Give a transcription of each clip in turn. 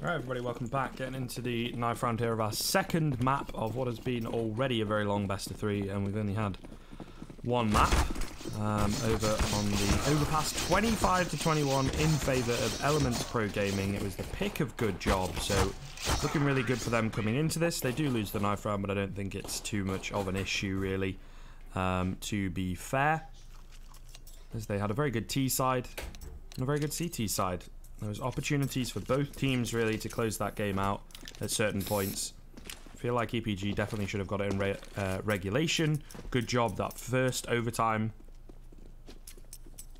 Alright everybody, welcome back. Getting into the knife round here of our second map of what has been already a very long best of three, and we've only had one map over on the overpass, 25 to 21 in favour of Elements Pro Gaming. It was the pick of GoodJob, so looking really good for them coming into this. They do lose the knife round, but I don't think it's too much of an issue really, to be fair, as they had a very good T side and a very good CT side. There was opportunities for both teams really to close that game out at certain points. I feel like EPG definitely should have got it in regulation. GoodJob that first overtime.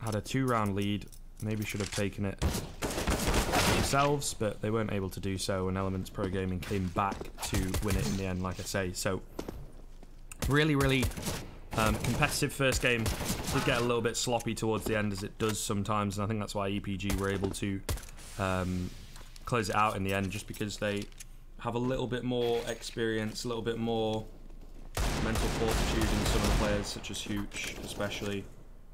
Had a 2-round lead. Maybe should have taken it themselves, but they weren't able to do so, and Elements Pro Gaming came back to win it in the end, like I say. So really competitive first game. Did get a little bit sloppy towards the end, as it does sometimes, and I think that's why EPG were able to close it out in the end, just because they have a little bit more experience, a little bit more mental fortitude in some of the players, such as Hooch especially.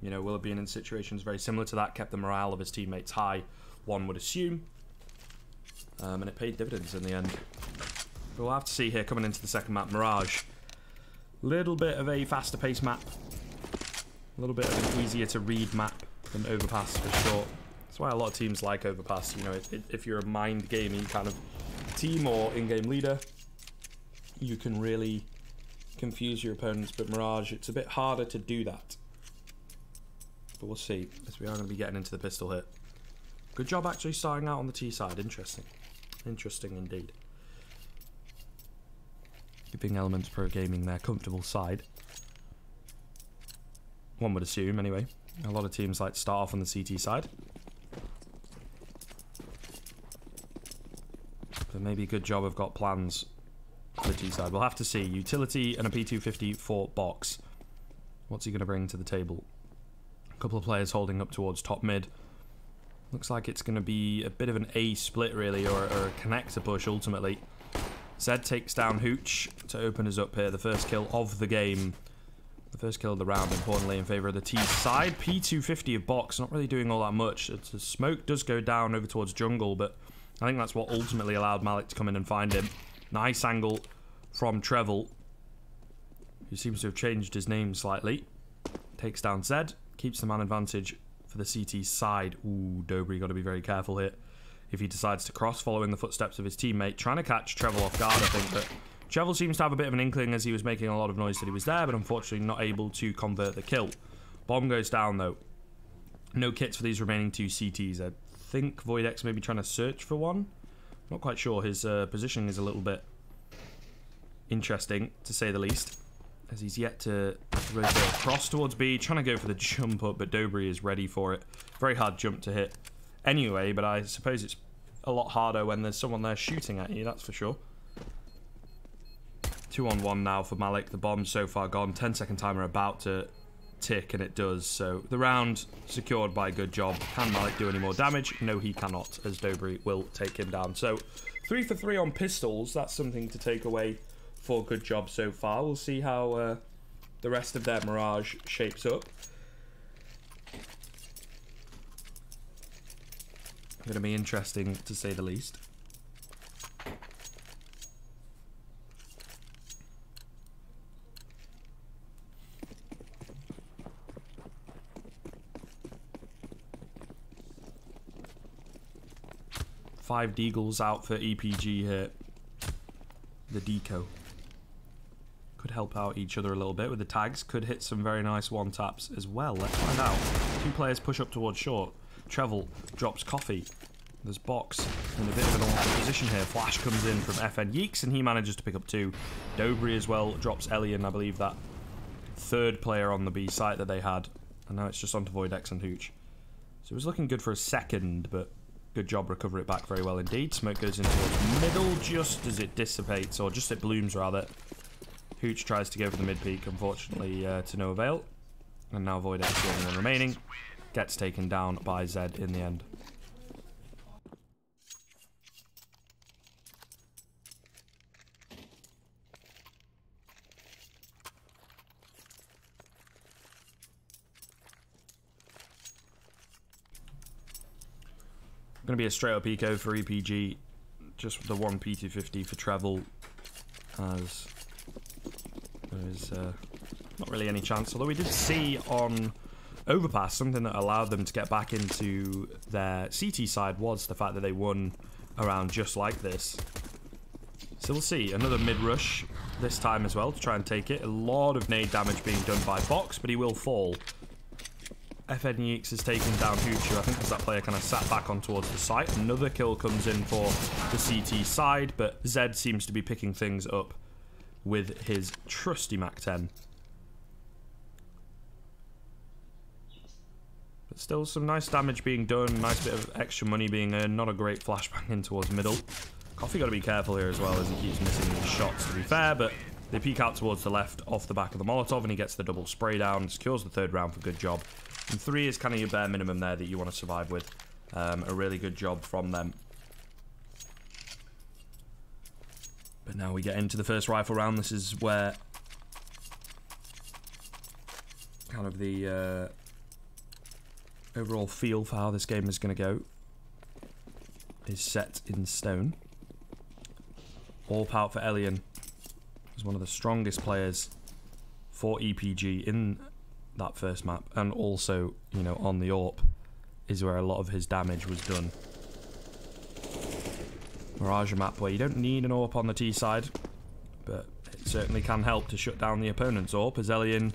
You know, will have been in situations very similar to that, kept the morale of his teammates high, one would assume, and it paid dividends in the end. But we'll have to see here coming into the second map, Mirage. Little bit of a faster paced map, a little bit of an easier to read map than Overpass for sure. That's why a lot of teams like Overpass. You know, if you're a mind gaming kind of team or in-game leader, you can really confuse your opponents, but Mirage, it's a bit harder to do that. But we'll see, as we are going to be getting into the pistol hit. GoodJob actually starting out on the T side. Interesting. Interesting indeed. Keeping Elements Pro Gaming their comfortable side. One would assume, anyway. A lot of teams like to start off on the CT side. But maybe GoodJob have got plans for the T side. We'll have to see. Utility and a P250 for Box. What's he going to bring to the table? A couple of players holding up towards top mid. Looks like it's going to be a bit of an A split really, or a connector push ultimately. Zed takes down Hooch to open us up here. The first kill of the game. The first kill of the round, importantly, in favour of the T side. P250 of Box, not really doing all that much. The smoke does go down over towards jungle, but I think that's what ultimately allowed Malik to come in and find him. Nice angle from Trevel, who seems to have changed his name slightly. Takes down Zed, keeps the man advantage for the CT side. Ooh, Dobry got to be very careful here if he decides to cross, following the footsteps of his teammate. Trying to catch Trevel off guard, I think, but Trevel seems to have a bit of an inkling, as he was making a lot of noise that he was there, but unfortunately not able to convert the kill. Bomb goes down, though. No kits for these remaining two CTs. I think Voidex may be trying to search for one. Not quite sure. His positioning is a little bit interesting, to say the least, as he's yet to rotate across towards B, trying to go for the jump up, but Dobry is ready for it. Very hard jump to hit anyway, but I suppose it's a lot harder when there's someone there shooting at you, that's for sure. 2-on-1 now for Malik. The bomb's so far gone. 10-second timer about to tick, and it does. So the round secured by GoodJob. Can Malik do any more damage? No, he cannot, as Dobry will take him down. So 3 for 3 on pistols. That's something to take away for GoodJob so far. We'll see how the rest of their Mirage shapes up. Going to be interesting, to say the least. Five Deagles out for EPG here. The Deco could help out each other a little bit with the tags. Could hit some very nice one-taps as well. Let's find out. Two players push up towards short. Trevel drops Coffee. There's Box in a bit of an awkward position here. Flash comes in from FN Yeeks, and he manages to pick up 2. Dobry as well drops Elian, I believe that third player on the B site that they had. And now it's just onto Voidex and Hooch. So it was looking good for a second, but GoodJob recover it back very well indeed. Smoke goes in towards middle just as it dissipates, or just it blooms rather. Hooch tries to go for the mid peak, unfortunately to no avail. And now Voidex, the only one remaining, gets taken down by Zed in the end. Going to be a straight up eco for EPG. just the one P250 for treble, as there's not really any chance. Although we did see on Overpass something that allowed them to get back into their CT side was the fact that they won a round just like this. So we'll see. Another mid-rush this time as well to try and take it. A lot of nade damage being done by Box, but he will fall. FNEX has taken down Hoochu. I think as that player kind of sat back on towards the site. Another kill comes in for the CT side, but Zed seems to be picking things up with his trusty MAC-10. But still some nice damage being done, nice bit of extra money being earned, not a great flashbang in towards middle. Coffee got to be careful here as well as he keeps missing these shots, to be fair, but they peek out towards the left off the back of the Molotov and he gets the double spray down, secures the third round for good job. And 3 is kind of your bare minimum there that you want to survive with. A really good job from them. But now we get into the first rifle round. This is where kind of the overall feel for how this game is going to go is set in stone. All out for Elian. He's one of the strongest players for EPG in that first map, and also, you know, on the AWP is where a lot of his damage was done. Mirage map where you don't need an AWP on the T side, but it certainly can help to shut down the opponent's AWP as Elian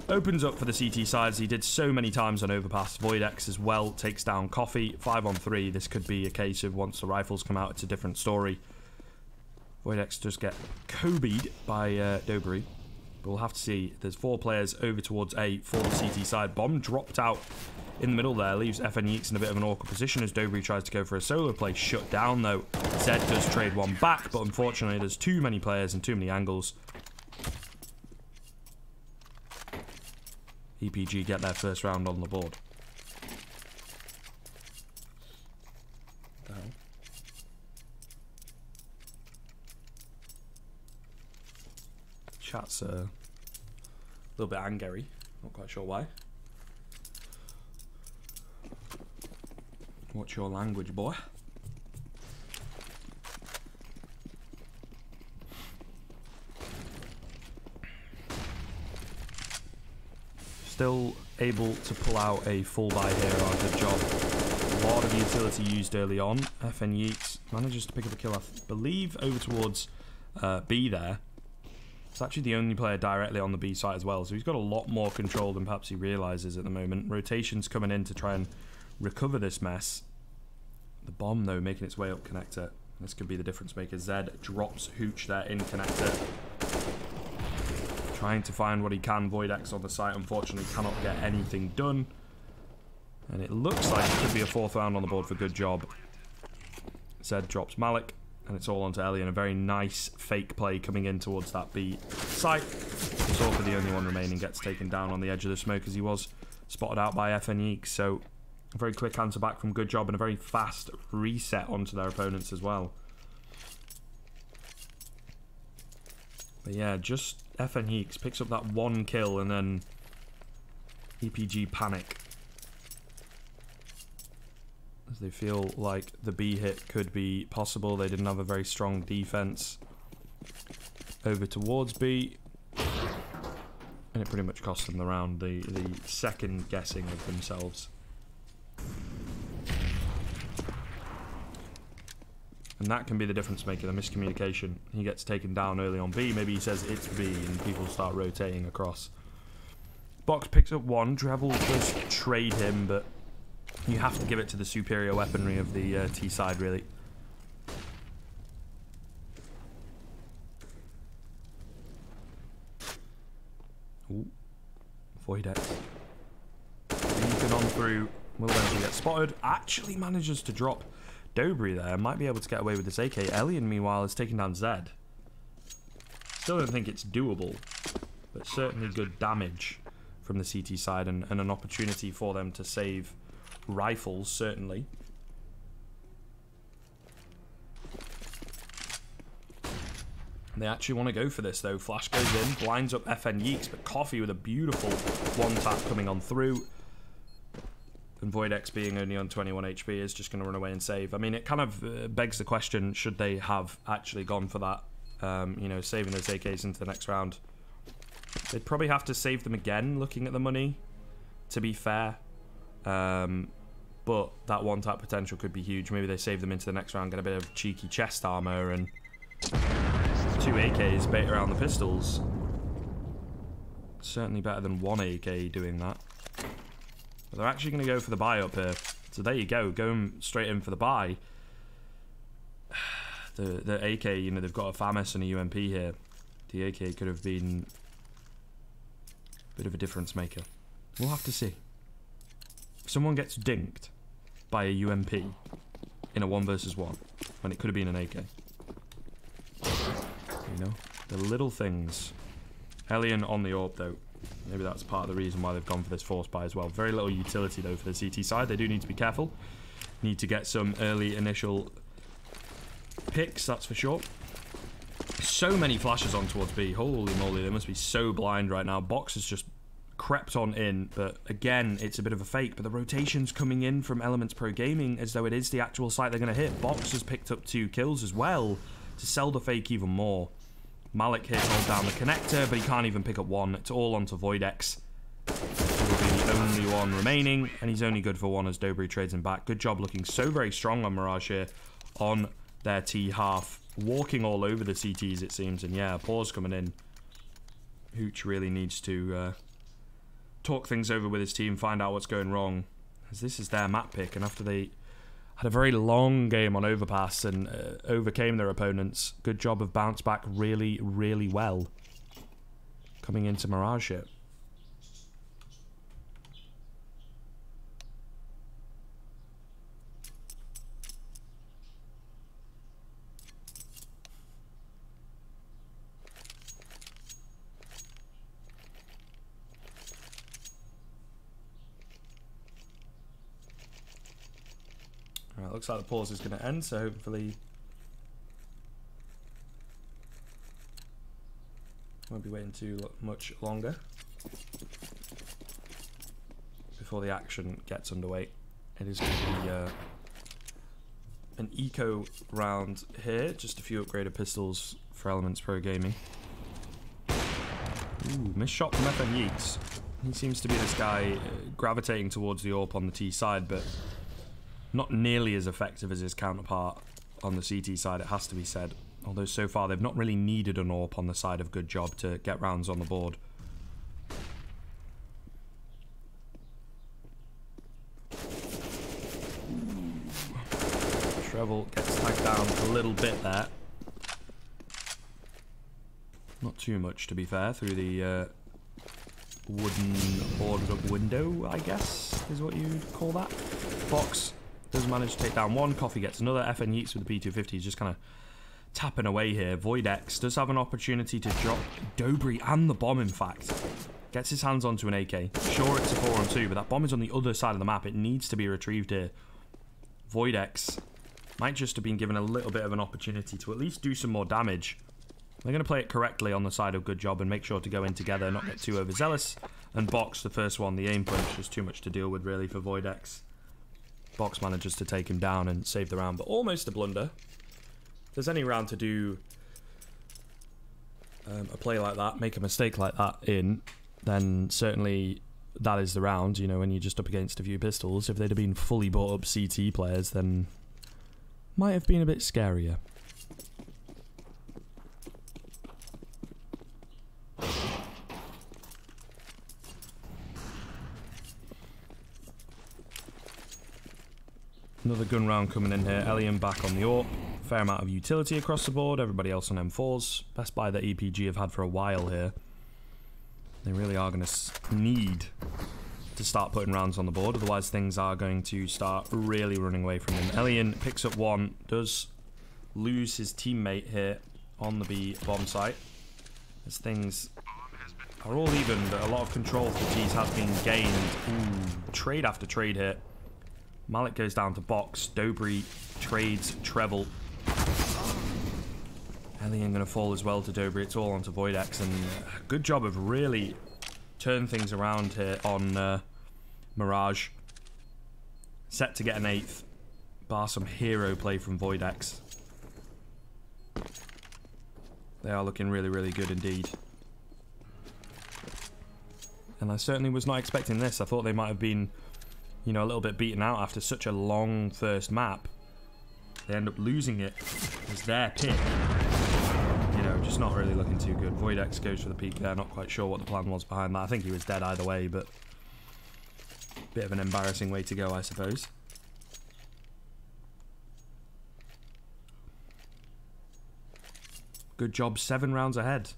opens up for the CT side as he did so many times on Overpass. Voidex as well takes down Coffee. 5 on 3. This could be a case of once the rifles come out, it's a different story. Voidex does get Kobe'd by Dobry. But we'll have to see. There's 4 players over towards A for the CT side. Bomb dropped out in the middle there. Leaves FNEX in a bit of an awkward position as Dobry tries to go for a solo play. Shut down though. Zed does trade one back, but unfortunately there's too many players and too many angles. EPG get their first round on the board. Chat's a little bit angry, not quite sure why. What's your language, boy? Still able to pull out a full buy here on GoodJob. A lot of utility used early on. FNEX manages to pick up a kill, I believe, over towards B there. It's actually the only player directly on the B site as well, so he's got a lot more control than perhaps he realises at the moment. Rotation's coming in to try and recover this mess. The bomb, though, making its way up connector. This could be the difference maker. Zed drops Hooch there in connector. Trying to find what he can. Voidex on the site, unfortunately, cannot get anything done. And it looks like it could be a 4th round on the board for GoodJob. Zed drops Malik. And it's all onto Elian. A very nice fake play coming in towards that B site. Zorka, the only one remaining, gets taken down on the edge of the smoke as he was spotted out by FNEX. So a very quick answer back from GoodJob and a very fast reset onto their opponents as well. But yeah, just FNEX picks up that 1 kill and then EPG panic. As they feel like the B hit could be possible. They didn't have a very strong defense over towards B. And it pretty much cost them the round, the second guessing of themselves. And that can be the difference maker, the miscommunication. He gets taken down early on B. Maybe he says it's B and people start rotating across. Box picks up 1. Treble does trade him, but you have to give it to the superior weaponry of the T side, really. Ooh. Voidex. Beacon on through. Will eventually get spotted. Actually manages to drop Dobry there. Might be able to get away with this AK. Elian, meanwhile, is taking down Zed. Still don't think it's doable, but certainly good damage from the CT side and an opportunity for them to save rifles, certainly. They actually want to go for this, though. Flash goes in, blinds up FNEX, but Coffee with a beautiful one-tap coming on through. And Voidex being only on 21 HP is just going to run away and save. I mean, it kind of begs the question, should they have actually gone for that? You know, saving those AKs into the next round. They'd probably have to save them again, looking at the money, to be fair. But that one-tap potential could be huge. Maybe they save them into the next round, get a bit of cheeky chest armor, and 2 AKs bait around the pistols. Certainly better than 1 AK doing that. But they're actually going to go for the buy up here. So there you go, going straight in for the buy. The AK, you know, they've got a FAMAS and a UMP here. The AK could have been a bit of a difference maker. We'll have to see. If someone gets dinked by a UMP in a 1 versus 1, when it could have been an AK. You know, the little things. Hellion on the AWP though. Maybe that's part of the reason why they've gone for this force buy as well. Very little utility though for the CT side. They do need to be careful. Need to get some early initial picks, that's for sure. So many flashes on towards B. Holy moly, they must be so blind right now. Box has just crept on in, but again, it's a bit of a fake. But the rotation's coming in from Elements Pro Gaming as though it is the actual site they're going to hit. Box has picked up 2 kills as well to sell the fake even more. Malik here holds down the connector, but he can't even pick up 1. It's all onto Voidex. He will be the only one remaining, and he's only good for 1 as Dobry trades him back. Good job looking so very strong on Mirage here on their T half. Walking all over the CTs, it seems. And yeah, pause coming in. Hooch really needs to talk things over with his team, find out what's going wrong, as this is their map pick. And after they had a very long game on Overpass and overcame their opponents, good job of bounce back really, really well coming into Mirage here. Alright, looks like the pause is going to end, so hopefully won't be waiting too much longer before the action gets underway. It is going to be an eco round here, just a few upgraded pistols for Elements Pro Gaming. Ooh, missed shot from FN Yeats. He seems to be this guy gravitating towards the AWP on the T side, but not nearly as effective as his counterpart on the CT side, it has to be said. Although so far they've not really needed an AWP on the side of GoodJob to get rounds on the board. Treble gets tagged down a little bit there. Not too much, to be fair, through the wooden boarded up window, I guess, is what you'd call that. Box does manage to take down 1. Coffee gets another. FN Yeats with the P250 is just kind of tapping away here. Voidex does have an opportunity to drop Dobry and the bomb, in fact. Gets his hands onto an AK. Sure, it's a 4-on-2, but that bomb is on the other side of the map. It needs to be retrieved here. Voidex might just have been given a little bit of an opportunity to at least do some more damage. They're going to play it correctly on the side of GoodJob and make sure to go in together, not get too overzealous. And Box, the first one, the aim punch, is too much to deal with, really, for Voidex. Box manages to take him down and save the round, but almost a blunder. If there's any round to do a play like that, make a mistake like that in, then certainly that is the round, you know, when you're just up against a few pistols. If they'd have been fully bought up CT players, then might have been a bit scarier. Another gun round coming in here. Elian back on the AWP. Fair amount of utility across the board. Everybody else on M4s. Best buy that EPG have had for a while here. They really are going to need to start putting rounds on the board. Otherwise, things are going to start really running away from him. Elian picks up 1. Does lose his teammate here on the B bomb site. As things are all even, but a lot of control for the Ts has been gained. Ooh, trade after trade here. Malik goes down to Box. Dobry trades treble. Elian going to fall as well to Dobry. It's all onto Voidex. And good job of really turning things around here on Mirage. Set to get an 8th, bar some hero play from Voidex. They are looking really, really good indeed. And I certainly was not expecting this. I thought they might have been, you know, a little bit beaten out after such a long first map. They end up losing it as their pick. You know, just not really looking too good. Voidex goes for the peak there. Not quite sure what the plan was behind that. I think he was dead either way, but bit of an embarrassing way to go, I suppose. Good job, 7 rounds ahead.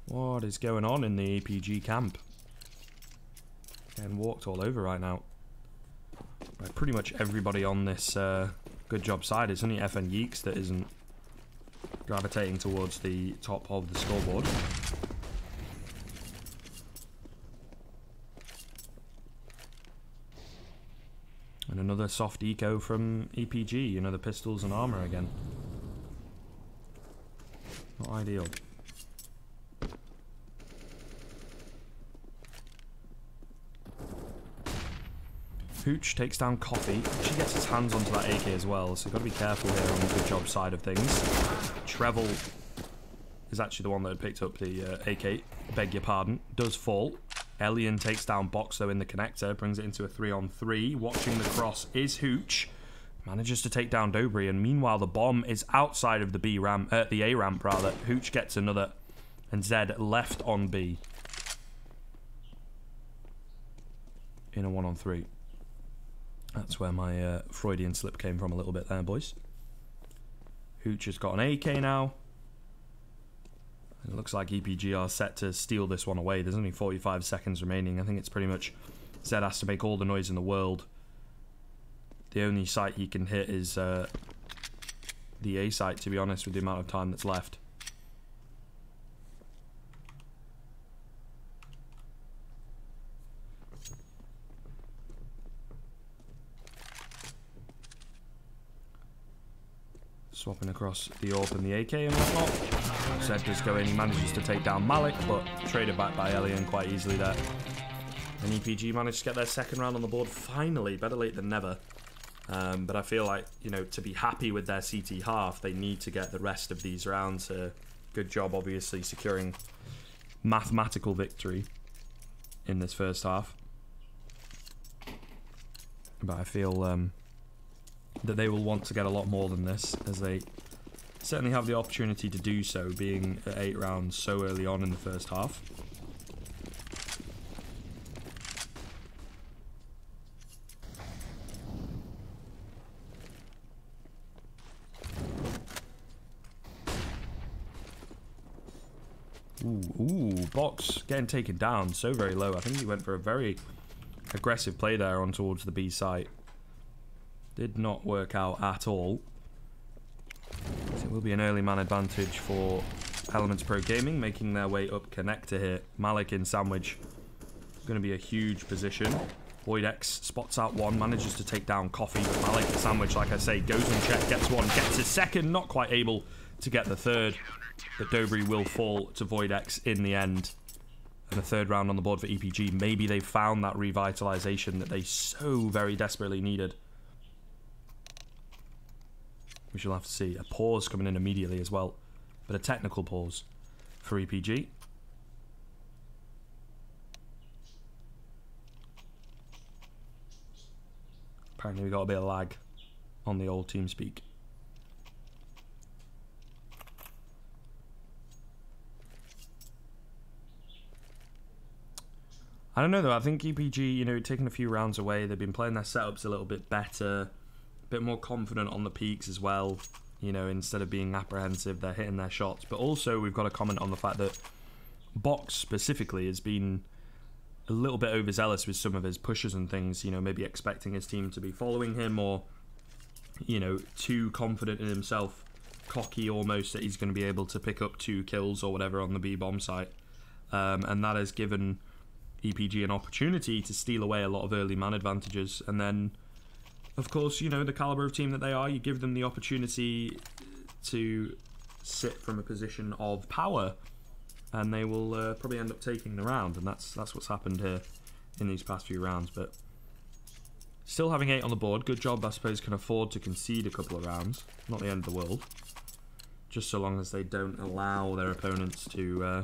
What is going on in the EPG camp? Getting walked all over right now. By pretty much everybody on this good job side. It's only FN Yeeks that isn't gravitating towards the top of the scoreboard. And another soft eco from EPG, you know, the pistols and armor again. Not ideal. Hooch takes down Coffee. She gets his hands onto that AK as well, so you've got to be careful here on the good job side of things. Treble is actually the one that had picked up the AK, beg your pardon. Does fall. Elian takes down Box though in the connector, brings it into a 3-on-3. Watching the cross is Hooch. Manages to take down Dobry, and meanwhile the bomb is outside of the B ramp, the A ramp rather. Hooch gets another, and Zed left on B. In a 1-on-3. That's where my Freudian slip came from a little bit there, boys. Hooch has got an AK now. It looks like EPG are set to steal this one away. There's only 45 seconds remaining. I think it's pretty much Zed has to make all the noise in the world. The only site he can hit is the A site, to be honest, with the amount of time that's left. Swapping across the AWP and the AK and whatnot. Zed does go in, he manages to take down Malik, but traded back by Elian quite easily there. And EPG managed to get their second round on the board finally, better late than never. But I feel like, you know, to be happy with their CT half, they need to get the rest of these rounds. Good job, obviously, securing mathematical victory in this first half. But I feel that they will want to get a lot more than this, as they certainly have the opportunity to do so, being at 8 rounds so early on in the first half. Ooh, Box getting taken down so very low. I think he went for a very aggressive play there on towards the B site. Did not work out at all. So it will be an early man advantage for Elements Pro Gaming, making their way up connector here. Malik in sandwich. Going to be a huge position. Voidex spots out one, manages to take down Coffee, but Malik in sandwich, like I say, goes on check, gets one, gets his second, not quite able to get the third. But Dobry will fall to Voidex in the end. And a third round on the board for EPG. Maybe they found that revitalization that they so very desperately needed. We shall have to see. A pause coming in immediately as well. But a technical pause for EPG. Apparently we got a bit of lag on the old TeamSpeak. I don't know though, I think EPG, you know, taking a few rounds away, they've been playing their setups a little bit better, a bit more confident on the peaks as well, you know, instead of being apprehensive, they're hitting their shots. But also we've got to comment on the fact that Box specifically has been a little bit overzealous with some of his pushes and things, you know, maybe expecting his team to be following him, or, you know, too confident in himself, cocky almost, that he's going to be able to pick up 2 kills or whatever on the B-bomb site. And that has given EPG an opportunity to steal away a lot of early man advantages. And then, of course, you know, the caliber of team that they are, you give them the opportunity to sit from a position of power, and they will probably end up taking the round. And that's what's happened here in these past few rounds. But Still having 8 on the board. GoodJob, I suppose, can afford to concede a couple of rounds. Not the end of the world. Just so long as they don't allow their opponents to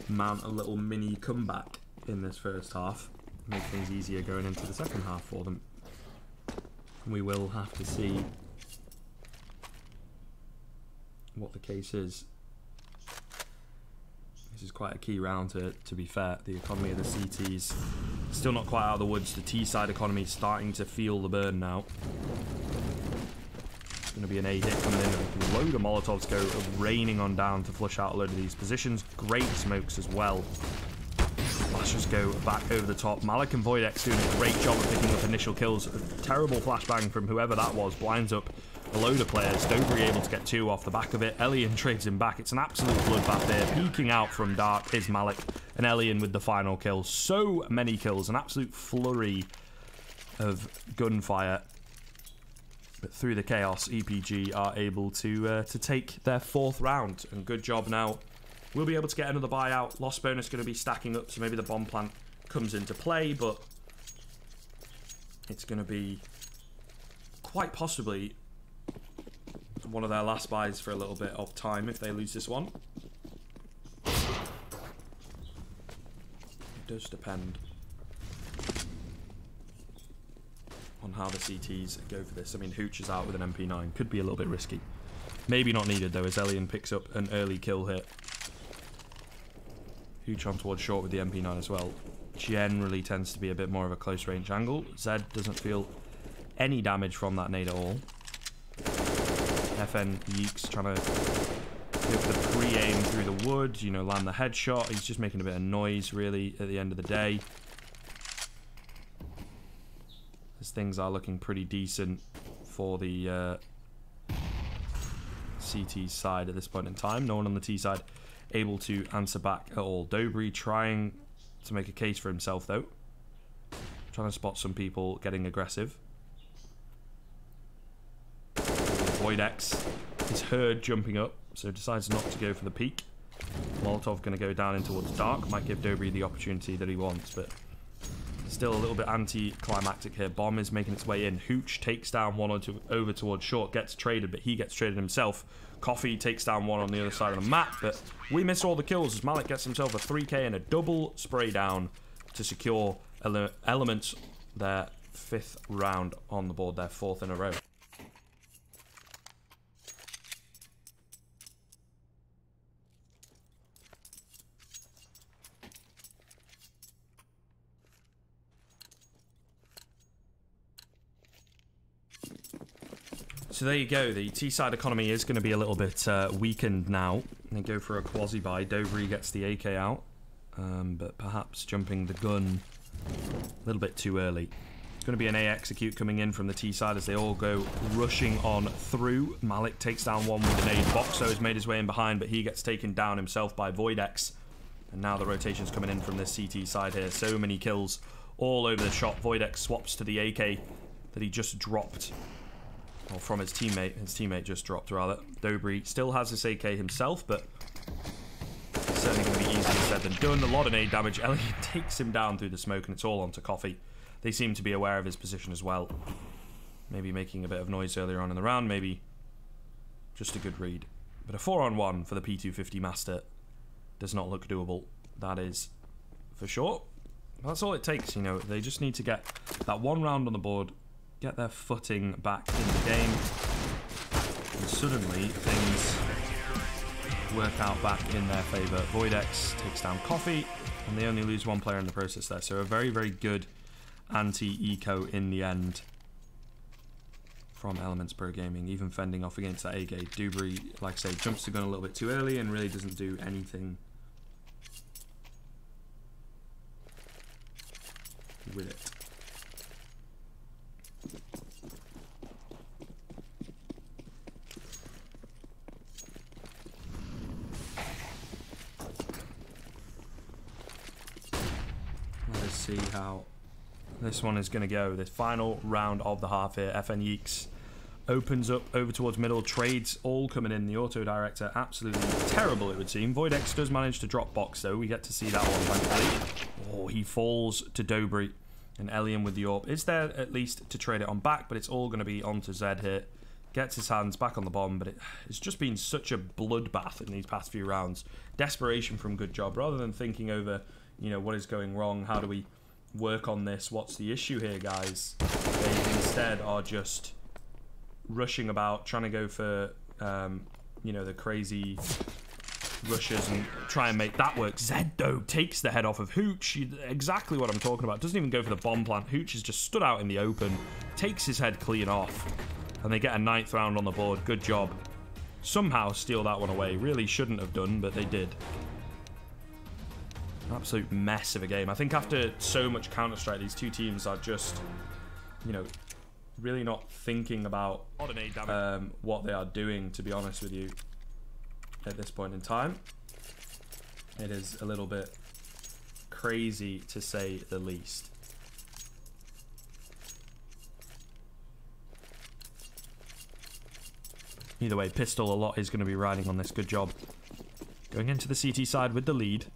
mount a little mini comeback in this first half. Make things easier going into the second half for them. We will have to see what the case is. This is quite a key round to be fair. The economy of the CT's still not quite out of the woods. The T-side economy is starting to feel the burn now. It's going to be an A hit coming in. A load of Molotovs go raining on down to flush out a load of these positions. Great smokes as well. Flashes go back over the top. Malik and Voidex doing a great job of picking up initial kills. A terrible flashbang from whoever that was. Blinds up a load of players. Dobry able to get 2 off the back of it. Elian trades him back. It's an absolute bloodbath there. Peeking out from Dark is Malik. And Elian with the final kill. So many kills. An absolute flurry of gunfire. But through the chaos, EPG are able to take their 4th round. And GoodJob now will be able to get another buyout. Loss bonus going to be stacking up, so maybe the bomb plant comes into play, but it's going to be quite possibly one of their last buys for a little bit of time if they lose this one. It does depend on how the CTs go for this. I mean, Hooch is out with an MP9. Could be a little bit risky. Maybe not needed, though, as Elian picks up an early kill hit. Hooch on towards short with the MP9 as well. Generally tends to be a bit more of a close range angle. Zed doesn't feel any damage from that nade at all. FN Yeeks trying to go for the pre-aim through the wood, you know, land the headshot. He's just making a bit of noise, really, at the end of the day. As things are looking pretty decent for the CT side at this point in time. No one on the T side able to answer back at all. Dobry trying to make a case for himself, though. Trying to spot some people getting aggressive. Voidex is heard jumping up, so decides not to go for the peak. Molotov going to go down in towards Dark. Might give Dobry the opportunity that he wants, but still a little bit anti-climactic here. Bomb is making its way in. Hooch takes down one over towards short, gets traded, but he gets traded himself. Coffee takes down one on the other side of the map, but we miss all the kills as Malik gets himself a 3k and a double spray down to secure Elements their 5th round on the board, their 4th in a row. So there you go, the T-side economy is going to be a little bit weakened now. They go for a quasi-buy. Dobry gets the AK out, but perhaps jumping the gun a little bit too early. It's going to be an A execute coming in from the T-side as they all go rushing on through. Malik takes down one with an aid. Boxo has made his way in behind, but he gets taken down himself by Voidex. And now the rotation's coming in from this CT side here. So many kills all over the shop. Voidex swaps to the AK that he just dropped. Or from his teammate just dropped rather. Dobry still has this AK himself, but it's certainly going to be easier said than done. A lot of nade damage. Elliot takes him down through the smoke, and it's all onto Coffee. They seem to be aware of his position as well. Maybe making a bit of noise earlier on in the round, maybe just a good read. But a 4-on-1 for the P250 Master does not look doable. That is for sure. That's all it takes, you know. They just need to get that one round on the board, get their footing back in the game, and suddenly things work out back in their favour. Voidex takes down Coffee, and they only lose one player in the process there. So a very, very good anti-eco in the end from Elements Pro Gaming, even fending off against that A-gate. Dobry, like I say, jumps the gun a little bit too early and really doesn't do anything with it. Let's see how this one is going to go. This final round of the half here. FN Yeeks opens up over towards middle. Trades all coming in. The auto director absolutely terrible, it would seem. Voidex does manage to drop box though. We get to see that one thankfully. Oh, he falls to Dobry. And Elian with the AWP is there at least to trade it on back, but it's all going to be onto Zed here. Gets his hands back on the bomb, but it's just been such a bloodbath in these past few rounds. Desperation from GoodJob, rather than thinking over, you know, what is going wrong, how do we work on this, what's the issue here, guys. They instead are just rushing about, trying to go for, you know, the crazy rushes and try and make that work. Zed, though, takes the head off of Hooch. Exactly what I'm talking about. Doesn't even go for the bomb plant. Hooch has just stood out in the open, takes his head clean off, and they get a 9th round on the board. GoodJob. Somehow steal that one away. Really shouldn't have done, but they did. Absolute mess of a game. I think after so much Counter-Strike, these two teams are just, you know, really not thinking about what they are doing, to be honest with you, at this point in time. It is a little bit crazy, to say the least. Either way, Pistol a lot is going to be riding on this. GoodJob going into the CT side with the lead.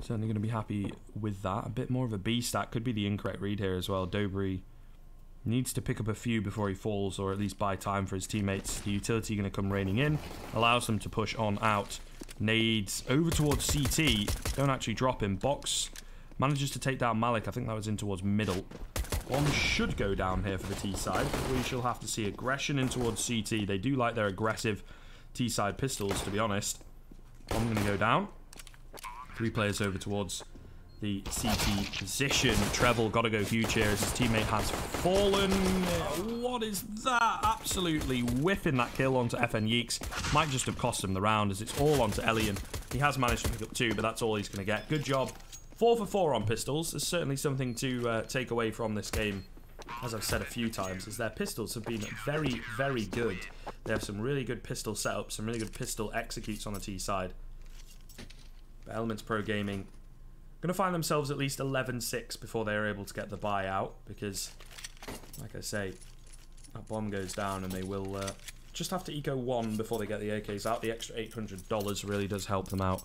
Certainly going to be happy with that. A bit more of a B stack. Could be the incorrect read here as well. Dobry needs to pick up a few before he falls, or at least buy time for his teammates. The utility going to come raining in. Allows them to push on out. Nades over towards CT. Don't actually drop him. Box manages to take down Malik. I think that was in towards middle. One should go down here for the T side. We shall have to see aggression in towards CT. They do like their aggressive T side pistols, to be honest. One going to go down. 3 players over towards the CT position. Treble got to go huge here as his teammate has fallen. What is that? Absolutely whiffing that kill onto FN Yeeks. Might just have cost him the round, as it's all onto Elian. He has managed to pick up 2, but that's all he's going to get. GoodJob. 4 for 4 on pistols. There's certainly something to take away from this game, as I've said a few times, is their pistols have been very, very good. They have some really good pistol setups, some really good pistol executes on the T side. But Elements Pro Gaming going to find themselves at least 11-6 before they are able to get the buy out, because, like I say, that bomb goes down and they will just have to eco 1 before they get the AKs out. The extra $800 really does help them out.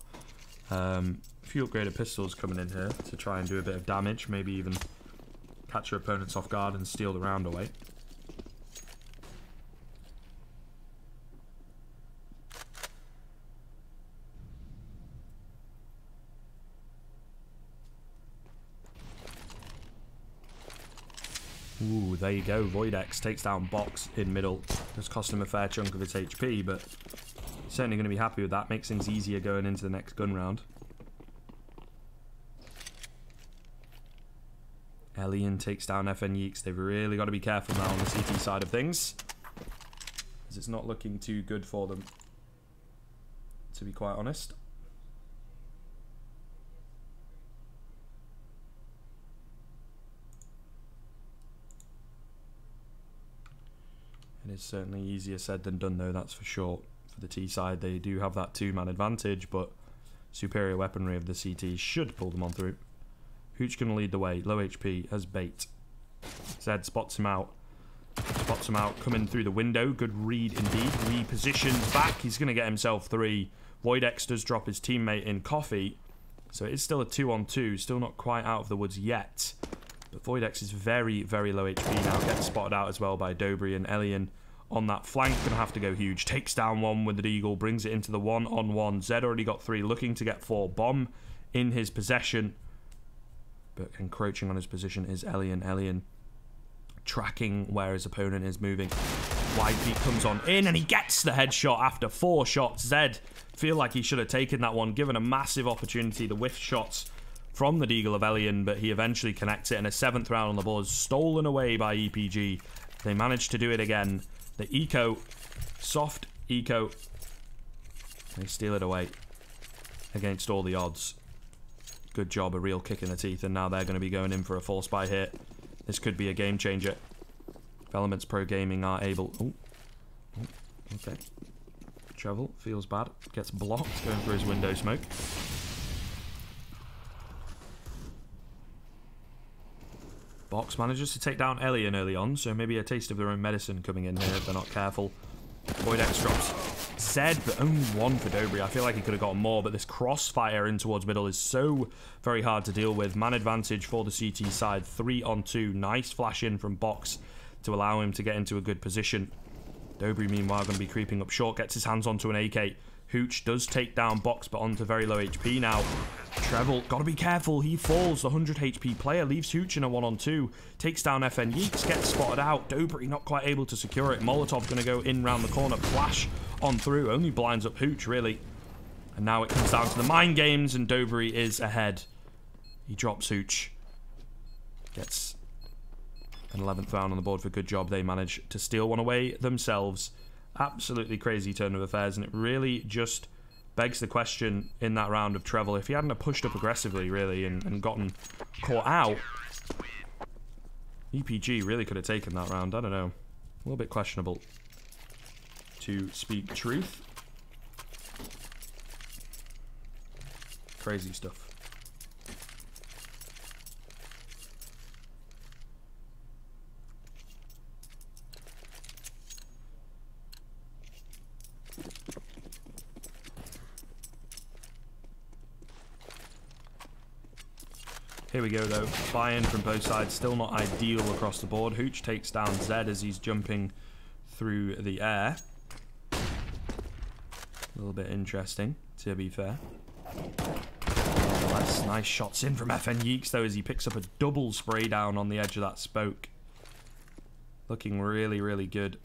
A few upgraded pistols coming in here to try and do a bit of damage, maybe even catch your opponents off guard and steal the round away. Ooh, there you go. Voidex takes down Box in middle. Does cost him a fair chunk of his HP, but certainly going to be happy with that. Makes things easier going into the next gun round. Elian takes down FN Yeeks. They've really got to be careful now on the CT side of things, as it's not looking too good for them, to be quite honest. It is certainly easier said than done, though, that's for sure. For the T side, they do have that 2-man advantage, but superior weaponry of the CT should pull them on through. Hooch going to lead the way. Low HP as bait. Zed spots him out. Spots him out coming through the window. Good read indeed. Repositions back. He's going to get himself 3. Voidex does drop his teammate in Coffee. So it is still a 2-on-2. Still not quite out of the woods yet. But Voidex is very, very low HP now. Gets spotted out as well by Dobry and Elian on that flank. Going to have to go huge. Takes down 1 with the Deagle. Brings it into the 1-on-1. Zed already got 3. Looking to get 4. Bomb in his possession. But encroaching on his position is Elian. Elian tracking where his opponent is moving. Wide beat comes on in and he gets the headshot after 4 shots. Zed feel like he should have taken that one, given a massive opportunity. The whiff shots from the Deagle of Elian, but he eventually connects it, and a 7th round on the board stolen away by EPG. They managed to do it again. The eco, soft eco, they steal it away against all the odds. GoodJob, a real kick in the teeth, and now they're going to be going in for a false buy hit. This could be a game changer. If Elements Pro Gaming are able... Oh, okay. Treble feels bad. Gets blocked, going for his window smoke. Box manages to take down Elian early on, so maybe a taste of their own medicine coming in here if they're not careful. Void X drops Zed, but only one for Dobry. I feel like he could have gotten more, but this crossfire in towards middle is so very hard to deal with. Man advantage for the CT side, 3 on 2. Nice flash in from Box to allow him to get into a good position. Dobry, meanwhile, going to be creeping up short, gets his hands onto an AK. Hooch does take down Box, but onto very low HP now. Treble, gotta be careful, he falls. The 100 HP player leaves Hooch in a 1-on-2. Takes down FN Yeeks, gets spotted out. Dobry not quite able to secure it. Molotov gonna go in round the corner, flash on through. Only blinds up Hooch, really. And now it comes down to the mind games, and Dobry is ahead. He drops Hooch. Gets an 11th round on the board for GoodJob. They manage to steal one away themselves. Absolutely crazy turn of affairs, and it really just begs the question in that round of Treble, if he hadn't have pushed up aggressively, really, and gotten caught out, EPG really could have taken that round. I don't know. A little bit questionable, to speak truth. Crazy stuff. Here we go, though. Buy-in from both sides. Still not ideal across the board. Hooch takes down Zed as he's jumping through the air. A little bit interesting, to be fair. Nonetheless, nice shots in from FN Yeeks, though, as he picks up a double spray down on the edge of that smoke. Looking really, really good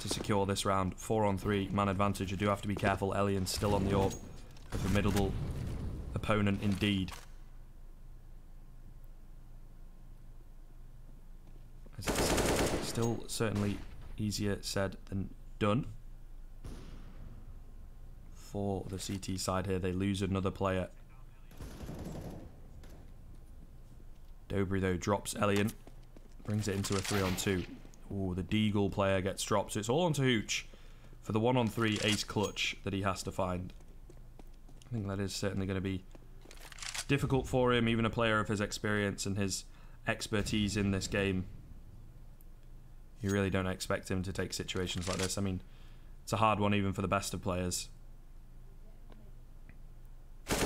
to secure this round. 4 on 3, man advantage. You do have to be careful. Elian's still on the AWP. A formidable opponent indeed. Still certainly easier said than done for the CT side here. They lose another player. Dobry, though, drops Elian. Brings it into a 3-on-2. Ooh, the Deagle player gets dropped. So it's all onto Hooch for the 1-on-3 ace clutch that he has to find. I think that is certainly going to be difficult for him, even a player of his experience and his expertise in this game. You really don't expect him to take situations like this. I mean, it's a hard one even for the best of players. He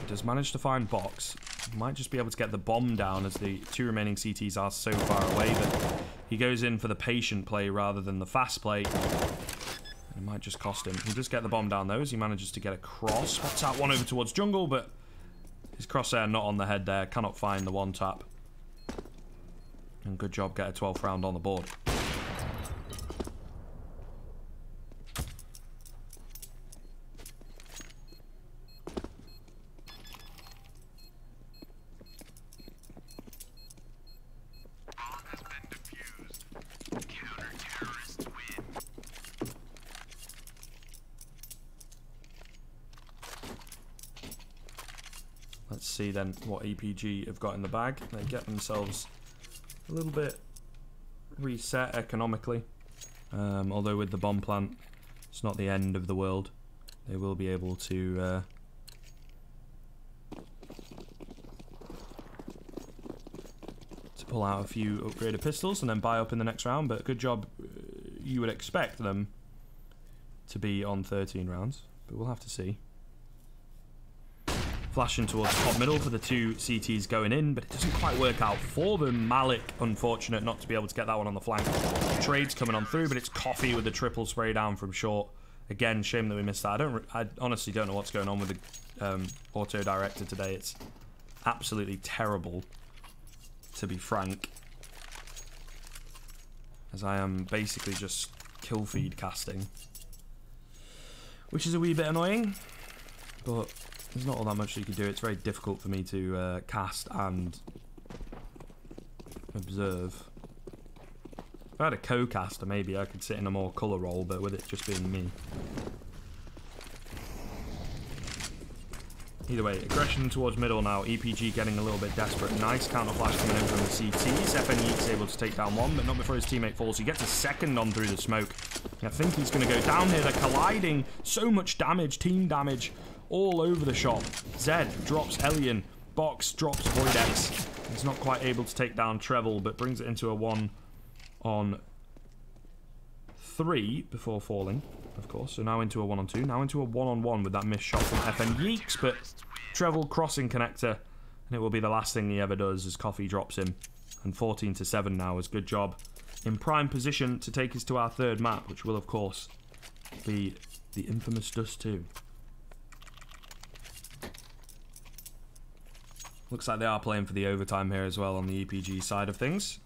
does manage to find Box. He might just be able to get the bomb down as the 2 remaining CTs are so far away, but he goes in for the patient play rather than the fast play. It might just cost him. He'll just get the bomb down, though, as he manages to get across. Spots out one over towards jungle, but his crosshair not on the head there. Cannot find the 1-tap. And GoodJob get a 12th round on the board. Let's see then what EPG have got in the bag. They get themselves a little bit reset economically. Although with the bomb plant, it's not the end of the world. They will be able to pull out a few upgraded pistols and then buy up in the next round. But GoodJob, you would expect them to be on 13 rounds, but we'll have to see. Flashing towards top middle for the 2 CTs going in, but it doesn't quite work out for them. Malik, unfortunate not to be able to get that one on the flank. Trades coming on through, but it's Coffee with the triple spray down from short. Again, shame that we missed that. I honestly don't know what's going on with the auto director today. It's absolutely terrible, to be frank, as I am basically just kill feed casting, which is a wee bit annoying, but there's not all that much you can do. It's very difficult for me to cast and observe. If I had a co-caster, maybe I could sit in a more colour role, but with it just being me. Either way, aggression towards middle now. EPG getting a little bit desperate. Nice counter flash coming in from the CTs. FNE's able to take down one, but not before his teammate falls. He gets a second on through the smoke. I think he's going to go down here. They're colliding. So much damage, team damage, all over the shop. Zed drops Elian. Box drops Void X. He's not quite able to take down Treble, but brings it into a 1-on-3 3 before falling, of course. So now into a 1-on-2. Now into a 1-on-1 with that missed shot from FN Yeeks. But Treble crossing connector. And it will be the last thing he ever does as Coffee drops him. And 14-7 now is GoodJob in prime position to take us to our third map, which will, of course, be the infamous Dust 2. Looks like they are playing for the overtime here as well on the EPG side of things.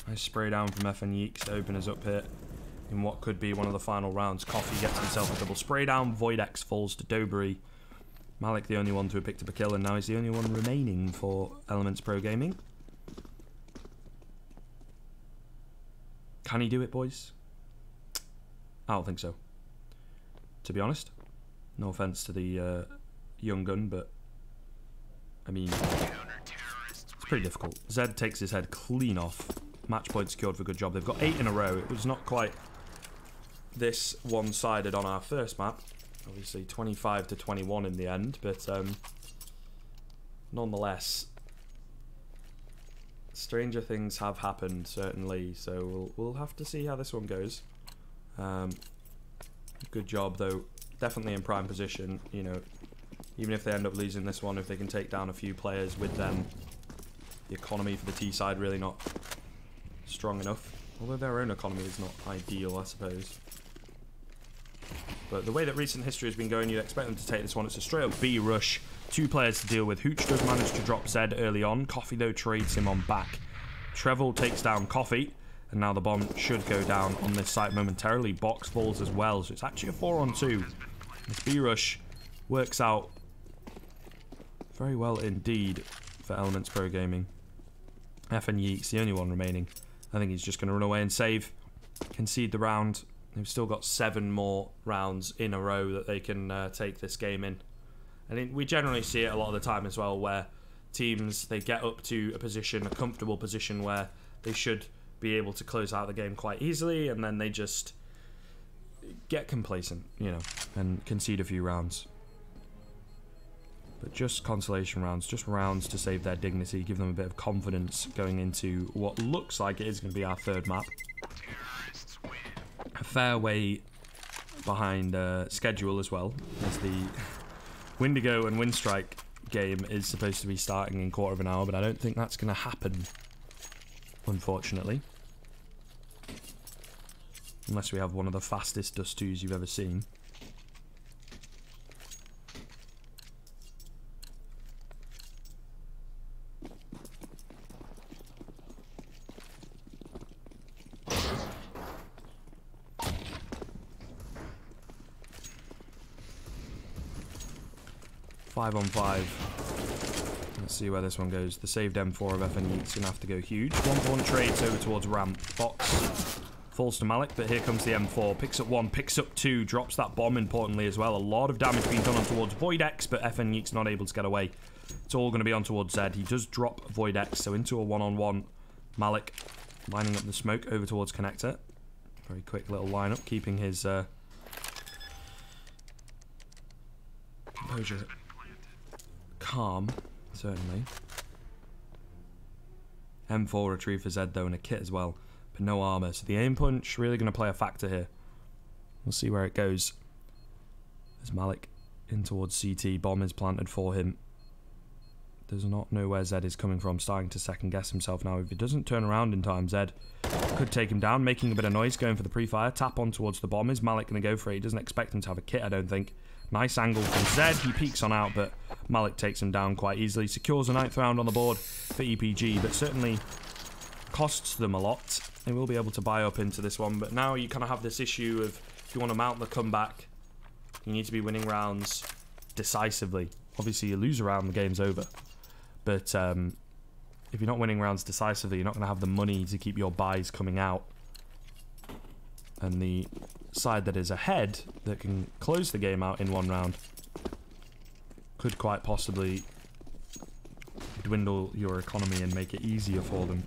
Nice spray down from FN Yeeks to open us up here in what could be one of the final rounds. Coffee gets himself a double spray down. Voidex falls to Dobry. Malik the only one to have picked up a kill, and now he's the only one remaining for Elements Pro Gaming. Can he do it, boys? I don't think so, to be honest. No offense to the young gun, but I mean, it's pretty difficult. Zed takes his head clean off. Match point secured for GoodJob. They've got 8 in a row. It was not quite this one-sided on our first map. Obviously 25-21 in the end, but nonetheless, stranger things have happened, certainly. So we'll have to see how this one goes. GoodJob, though, definitely in prime position. You know, even if they end up losing this one, if they can take down a few players with them, the economy for the T side really not strong enough. Although their own economy is not ideal, I suppose. But the way that recent history has been going, you'd expect them to take this one. It's a straight up B rush. 2 players to deal with. Hooch does manage to drop Zed early on. Coffee, though, trades him on back. Trevel takes down Coffee. And now the bomb should go down on this site momentarily. Box falls as well. So it's actually a 4-on-2. This B rush works out very well indeed for Elements Pro Gaming. FN Yeeks, the only one remaining. I think he's just going to run away and save. Concede the round. They've still got 7 more rounds in a row that they can take this game in. And we generally see it a lot of the time as well, where teams, they get up to a position, a comfortable position where they should be able to close out the game quite easily, and then they just get complacent, you know, and concede a few rounds. But just consolation rounds, just rounds to save their dignity, give them a bit of confidence going into what looks like it is going to be our third map. A fair way behind schedule as well, as the Windigo and Windstrike game is supposed to be starting in quarter of an hour, but I don't think that's going to happen, unfortunately. Unless we have one of the fastest Dust 2s you've ever seen. Five on 5. Let's see where this one goes. The saved M4 of FN Yeeks going to have to go huge. 1-1 trades over towards ramp. Box falls to Malik, but here comes the M4. Picks up 1, picks up 2, drops that bomb importantly as well. A lot of damage being done on towards Voidex, but FN Yeeks not able to get away. It's all going to be on towards Zed. He does drop Voidex, so into a 1-on-1. Malik lining up the smoke over towards Connector. Very quick little lineup, keeping his composure calm, certainly. M4 retrieve for Zed though, and a kit as well, but no armor, so the aim punch really going to play a factor here. We'll see where it goes. There's Malik in towards CT. Bomb is planted for him. Does not know where Zed is coming from, starting to second guess himself now. If he doesn't turn around in time, Zed could take him down, making a bit of noise, going for the pre-fire. Tap on towards the bomb. Is Malik going to go for it? He doesn't expect him to have a kit, I don't think. Nice angle from Zed. He peeks on out, but Malik takes him down quite easily. Secures a 9th round on the board for EPG, but certainly costs them a lot. They will be able to buy up into this one, but now you kind of have this issue of, if you want to mount the comeback, you need to be winning rounds decisively. Obviously, you lose a round, the game's over. But if you're not winning rounds decisively, you're not going to have the money to keep your buys coming out. And the side that is ahead, that can close the game out in one round, could quite possibly dwindle your economy and make it easier for them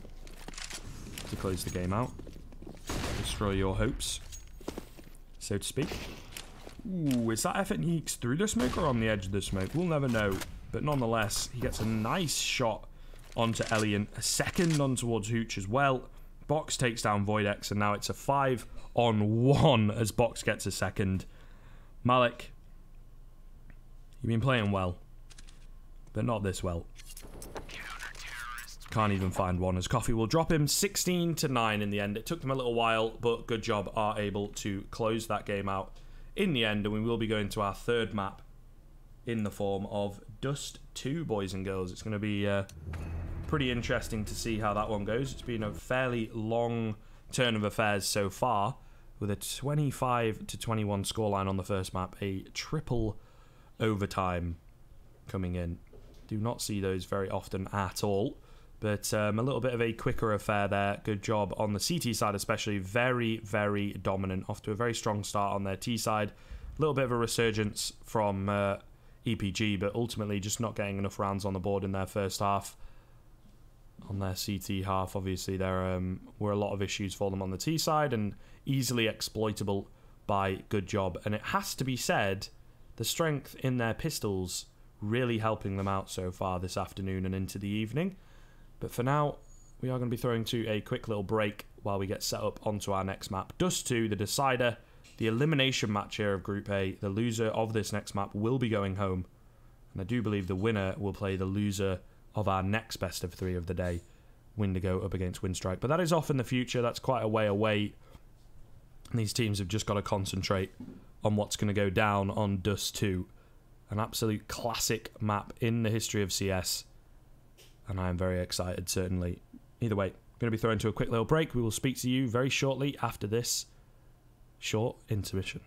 to close the game out. Destroy your hopes, so to speak. Ooh, is that FNX through the smoke or on the edge of the smoke? We'll never know. But nonetheless, he gets a nice shot onto Elian. A second on towards Hooch as well. Box takes down Voidex, and now it's a 5-on-1 as Box gets a second. Malik, you've been playing well, but not this well. Can't even find one as Coffee will drop him 16-9 in the end. It took them a little while, but GoodJob are able to close that game out in the end, and we will be going to our third map in the form of Dust 2, boys and girls. It's going to be pretty interesting to see how that one goes. It's been a fairly long turn of affairs so far, with a 25-21 scoreline on the first map, a triple overtime coming in. Do not see those very often at all, but a little bit of a quicker affair there. GoodJob on the CT side especially, very, very dominant, off to a very strong start on their T side. A little bit of a resurgence from EPG, but ultimately just not getting enough rounds on the board in their first half. On their CT half, obviously, there were a lot of issues for them on the T side and easily exploitable by GoodJob. And it has to be said, the strength in their pistols really helping them out so far this afternoon and into the evening. But for now, we are going to be throwing to a quick little break while we get set up onto our next map. Dust 2, the decider, the elimination match here of Group A. The loser of this next map will be going home. And I do believe the winner will play the loser of our next best of 3 of the day, Windigo up against Windstrike. But that is off in the future. That's quite a way away. And these teams have just got to concentrate on what's going to go down on Dust 2. An absolute classic map in the history of CS. And I am very excited, certainly. Either way, I'm going to be throwing to a quick little break. We will speak to you very shortly after this short intermission.